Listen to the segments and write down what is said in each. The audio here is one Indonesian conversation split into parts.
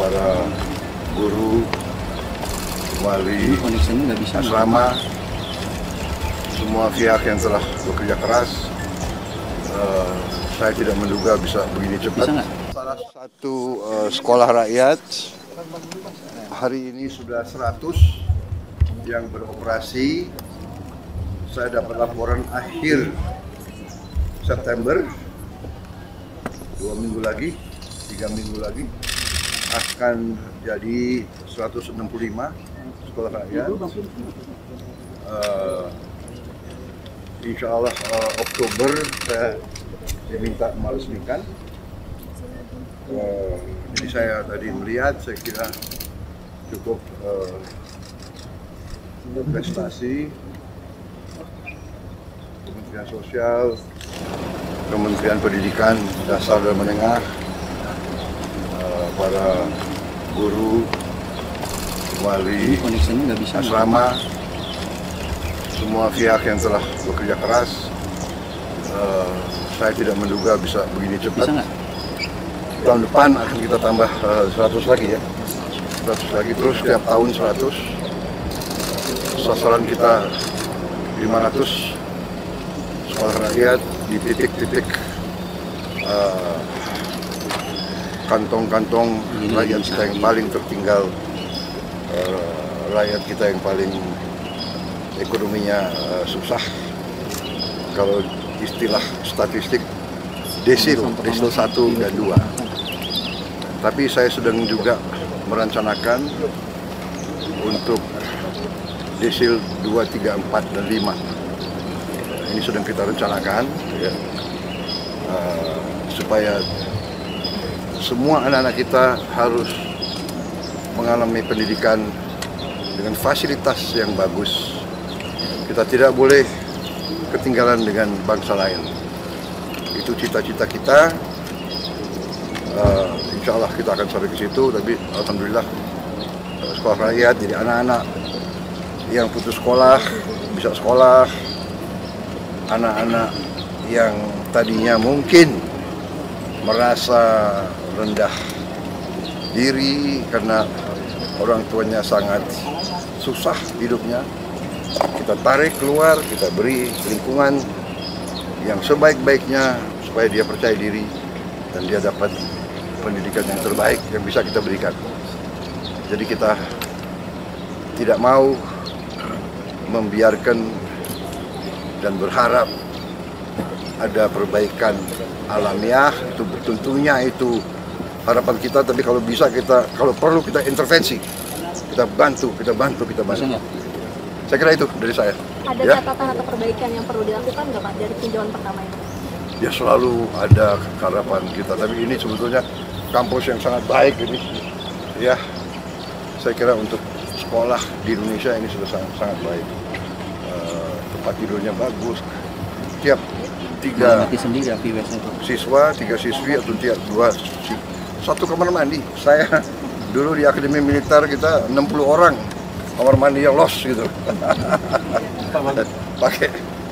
para guru, wali asrama, semua pihak yang telah bekerja keras. Saya tidak menduga bisa begini cepat. Salah satu sekolah rakyat hari ini sudah 100 yang beroperasi. Saya dapat laporan akhir September, 2 minggu lagi, 3 minggu lagi akan jadi 165 sekolah rakyat. Insya Allah Oktober saya diminta meresmikan. Jadi saya tadi melihat, saya kira cukup prestasi. Kementerian Sosial, Kementerian Pendidikan Dasar dan Menengah, para guru, wali asrama, semua pihak yang telah bekerja keras. Saya tidak menduga bisa begini cepat. Tahun depan akan kita tambah 100 lagi ya, 100 lagi, terus setiap tahun 100. Sasaran kita 500 sekolah rakyat di titik-titik kantong-kantong rakyat kita yang paling tertinggal, rakyat kita yang paling ekonominya susah. Kalau istilah statistik desil 1 dan 2. Tapi saya sedang juga merencanakan untuk desil 2, 3, 4, dan 5. Ini sedang kita rencanakan ya, supaya semua anak-anak kita harus mengalami pendidikan dengan fasilitas yang bagus. Kita tidak boleh ketinggalan dengan bangsa lain. Itu cita-cita kita. Insya Allah kita akan sampai ke situ. Tapi alhamdulillah sekolah rakyat, jadi anak-anak yang putus sekolah bisa sekolah. Anak-anak yang tadinya mungkin merasa rendah diri karena orang tuanya sangat susah hidupnya, kita tarik keluar, kita beri lingkungan yang sebaik-baiknya supaya dia percaya diri dan dia dapat pendidikan yang terbaik yang bisa kita berikan. Jadi kita tidak mau membiarkan dan berharap ada perbaikan alamiah. Itu tentunya itu harapan kita, tapi kalau bisa kita, kalau perlu kita intervensi, kita bantu. Saya kira itu dari saya. Ada catatan atau perbaikan yang perlu dilakukan nggak Pak dari tinjauan pertama ini? Ya selalu ada harapan kita, tapi ini sebetulnya kampus yang sangat baik ini. Ya, saya kira untuk sekolah di Indonesia ini sudah sangat baik. Tempat tidurnya bagus. Tiap 3 siswa, 3 siswi atau tiap 2 satu kamar mandi. Saya dulu di Akademi Militer kita 60 orang kamar mandi yang los gitu.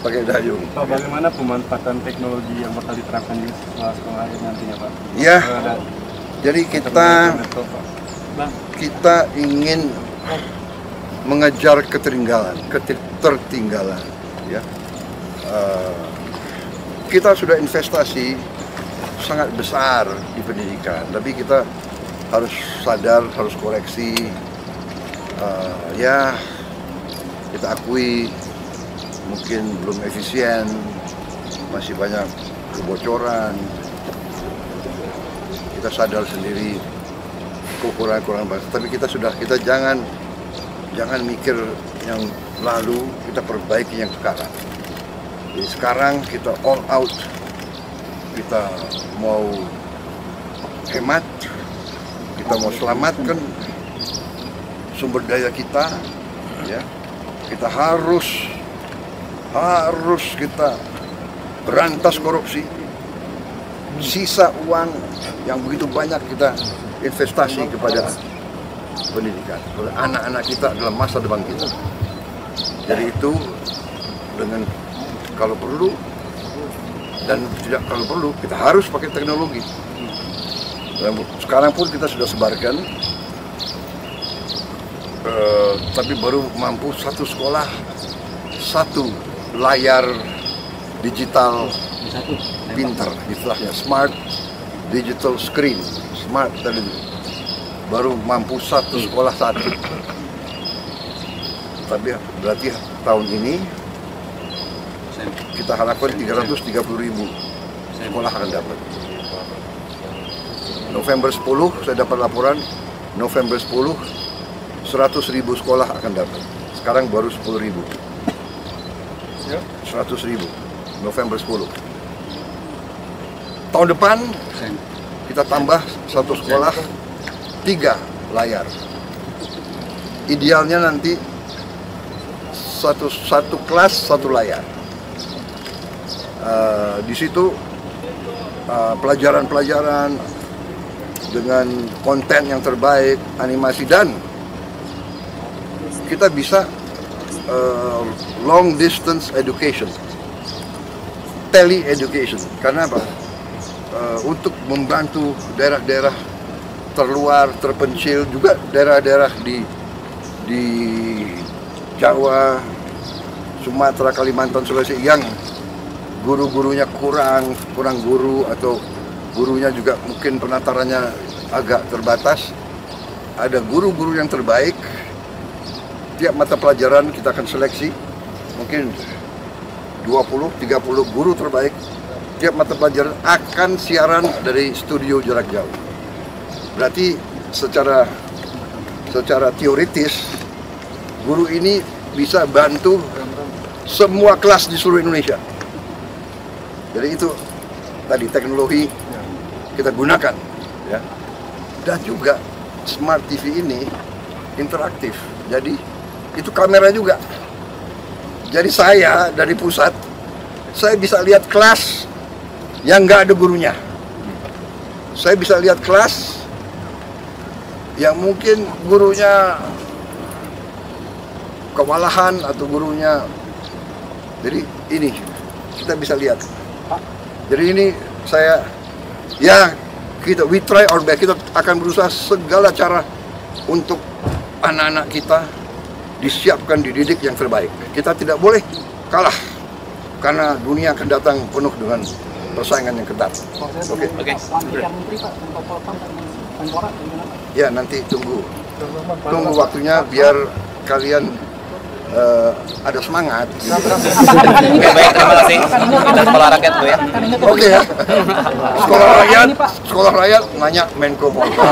pakai dayung. Pak, bagaimana pemanfaatan teknologi yang bakal diterapkan di sekolah-sekolah nantinya, Pak? Ya, jadi kita ingin mengejar ketertinggalan. Ya. Kita sudah investasi sangat besar di pendidikan, tapi kita harus sadar, harus koreksi. Ya, kita akui mungkin belum efisien, masih banyak kebocoran. Kita sadar sendiri kekurangan bangsa, tapi kita jangan mikir yang lalu, kita perbaiki yang sekarang. Jadi sekarang kita all out, kita mau hemat, kita mau selamatkan sumber daya kita, ya. Kita harus kita berantas korupsi. Sisa uang yang begitu banyak kita investasi kepada pendidikan. Anak-anak kita adalah masa depan kita. Jadi itu dengan kalau perlu dan tidak kalau perlu kita harus pakai teknologi. Dan sekarang pun kita sudah sebarkan, tapi baru mampu satu sekolah, satu layar digital pintar, istilahnya smart digital screen, smart television. Baru mampu satu sekolah satu. Tapi berarti tahun ini kita harapkan 330.000 sekolah akan dapat. November 10 saya dapat laporan, November 10 100.000 sekolah akan dapat. Sekarang baru 10.000. 100.000 November 10. Tahun depan kita tambah satu sekolah 3 layar. Idealnya nanti satu kelas 1 layar. Di situ pelajaran-pelajaran dengan konten yang terbaik, animasi, dan kita bisa long distance education, tele education. Karena apa? Untuk membantu daerah-daerah terluar, terpencil, juga daerah-daerah di Jawa, Sumatera, Kalimantan, Sulawesi yang guru-gurunya kurang guru, atau gurunya juga mungkin penatarannya agak terbatas. Ada guru-guru yang terbaik. Tiap mata pelajaran kita akan seleksi mungkin 20-30 guru terbaik. Tiap mata pelajaran akan siaran dari studio jarak jauh. Berarti secara teoritis guru ini bisa bantu semua kelas di seluruh Indonesia. Jadi itu tadi teknologi kita gunakan, ya. Dan juga smart TV ini interaktif. Jadi itu kamera juga. Jadi saya dari pusat, saya bisa lihat kelas yang nggak ada gurunya. Saya bisa lihat kelas yang mungkin gurunya kewalahan atau gurunya. Jadi ini kita bisa lihat. Jadi ini saya, ya we try our best. Kita akan berusaha segala cara untuk anak-anak kita disiapkan, dididik yang terbaik. Kita tidak boleh kalah, karena dunia akan datang penuh dengan persaingan yang ketat. Oke. Ya, nanti tunggu waktunya biar kalian ada semangat. Baik, terima kasih. Kita sekolah rakyat Bu ya. Oke ya. Sekolah rakyat nanya Menko Polhukam.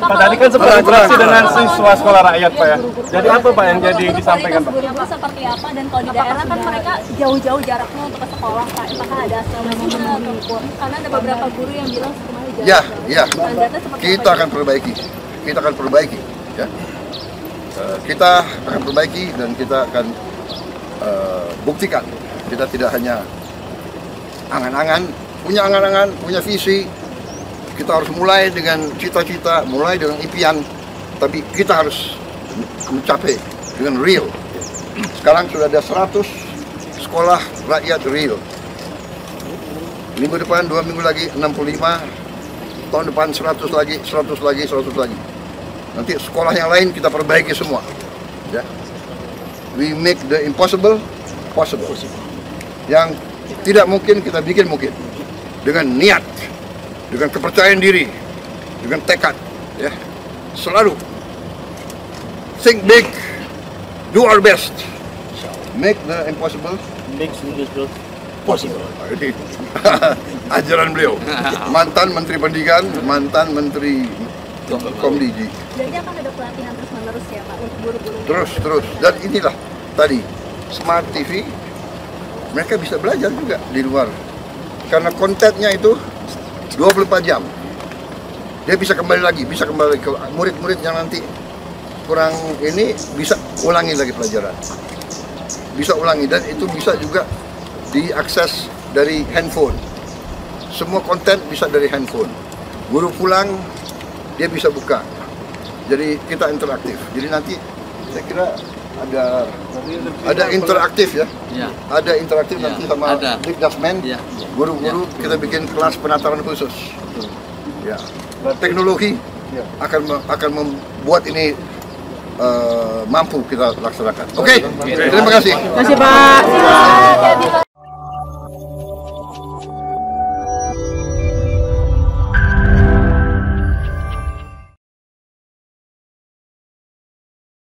Pak, tadi kan sempat interaksi dengan siswa sekolah rakyat Pak ya. Jadi apa Pak yang jadi disampaikan Pak? Guru seperti apa, dan kalau di daerah kan mereka jauh-jauh jaraknya untuk ke sekolah Pak. Apakah ada asrama-asrama atau karena ada beberapa guru yang bilang sekolahnya jauh. Ya. Kita akan perbaiki. Ya. Kita akan perbaiki dan kita akan buktikan. Kita tidak hanya angan-angan, punya visi. Kita harus mulai dengan cita-cita, mulai dengan impian, tapi kita harus mencapai dengan real. Sekarang sudah ada 100 sekolah rakyat real. Minggu depan, 2 minggu lagi 65, tahun depan 100 lagi. Nanti sekolah yang lain kita perbaiki semua. Ya. We make the impossible possible. Yang tidak mungkin kita bikin mungkin. Dengan niat, dengan kepercayaan diri, dengan tekad. Ya. Selalu think big, do our best, make the impossible possible. Ajaran beliau, mantan Menteri Pendidikan, mantan Menteri Komdigi. Jadi akan ada pelatihan terus-menerus ya Pak untuk guru-guru. Terus. Dan inilah tadi Smart TV, mereka bisa belajar juga di luar. Karena kontennya itu 24 jam. Dia bisa kembali ke murid-murid yang nanti kurang ini, bisa ulangi lagi pelajaran. Bisa ulangi, dan itu bisa juga diakses dari handphone. Semua konten bisa dari handphone. Guru pulang, dia bisa buka. Jadi kita interaktif. Jadi nanti saya kira ada interaktif ya. Ada interaktif nanti sama Dikdasmen. Guru-guru kita bikin kelas penataran khusus. Ya. teknologi akan membuat ini mampu kita laksanakan. Oke, terima kasih. Terima kasih Pak.